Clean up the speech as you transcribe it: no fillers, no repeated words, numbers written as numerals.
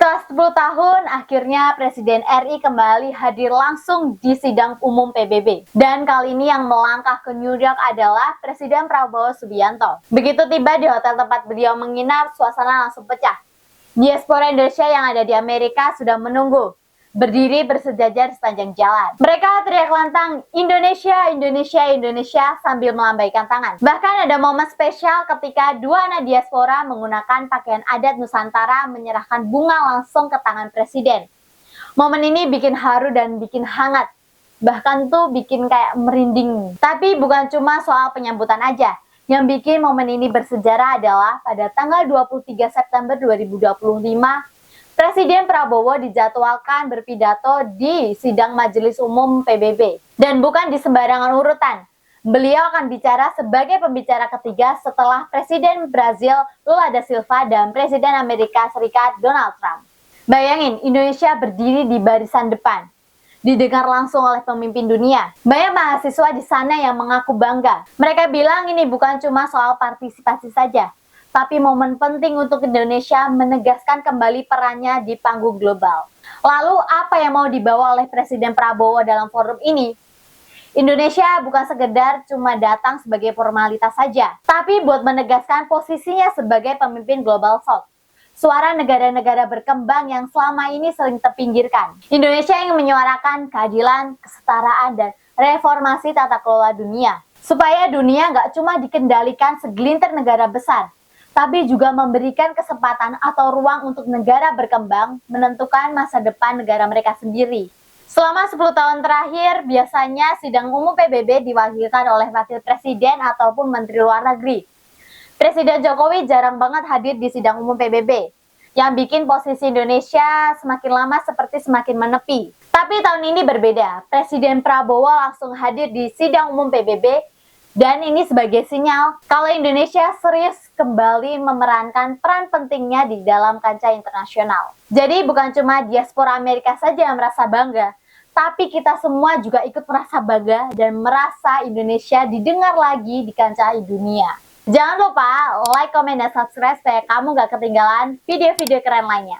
Setelah 10 tahun, akhirnya Presiden RI kembali hadir langsung di sidang umum PBB. Dan kali ini yang melangkah ke New York adalah Presiden Prabowo Subianto. Begitu tiba di hotel tempat beliau menginap, suasana langsung pecah. Diaspora Indonesia yang ada di Amerika sudah menunggu, berdiri bersejajar sepanjang jalan. Mereka teriak lantang, Indonesia, Indonesia, Indonesia sambil melambaikan tangan. Bahkan ada momen spesial ketika dua anak diaspora menggunakan pakaian adat Nusantara menyerahkan bunga langsung ke tangan Presiden. Momen ini bikin haru dan bikin hangat. Bahkan tuh bikin kayak merinding. Tapi bukan cuma soal penyambutan aja. Yang bikin momen ini bersejarah adalah pada tanggal 23 September 2025, Presiden Prabowo dijadwalkan berpidato di sidang Majelis Umum PBB. Dan bukan di sembarangan urutan. Beliau akan bicara sebagai pembicara ketiga setelah Presiden Brazil Lula da Silva dan Presiden Amerika Serikat Donald Trump. Bayangin, Indonesia berdiri di barisan depan. Didengar langsung oleh pemimpin dunia. Banyak mahasiswa di sana yang mengaku bangga. Mereka bilang ini bukan cuma soal partisipasi saja, tapi momen penting untuk Indonesia menegaskan kembali perannya di panggung global. Lalu apa yang mau dibawa oleh Presiden Prabowo dalam forum ini? Indonesia bukan sekedar cuma datang sebagai formalitas saja, tapi buat menegaskan posisinya sebagai pemimpin Global South. Suara negara-negara berkembang yang selama ini sering terpinggirkan. Indonesia ingin menyuarakan keadilan, kesetaraan, dan reformasi tata kelola dunia. Supaya dunia nggak cuma dikendalikan segelintir negara besar, tapi juga memberikan kesempatan atau ruang untuk negara berkembang menentukan masa depan negara mereka sendiri. Selama 10 tahun terakhir, biasanya sidang umum PBB diwakilkan oleh Wakil Presiden ataupun Menteri Luar Negeri. Presiden Jokowi jarang banget hadir di sidang umum PBB, yang bikin posisi Indonesia semakin lama seperti semakin menepi. Tapi tahun ini berbeda, Presiden Prabowo langsung hadir di sidang umum PBB, dan ini sebagai sinyal kalau Indonesia serius kembali memerankan peran pentingnya di dalam kancah internasional. Jadi bukan cuma diaspora Amerika saja yang merasa bangga, tapi kita semua juga ikut merasa bangga dan merasa Indonesia didengar lagi di kancah dunia. Jangan lupa like, komen, dan subscribe supaya kamu gak ketinggalan video-video keren lainnya.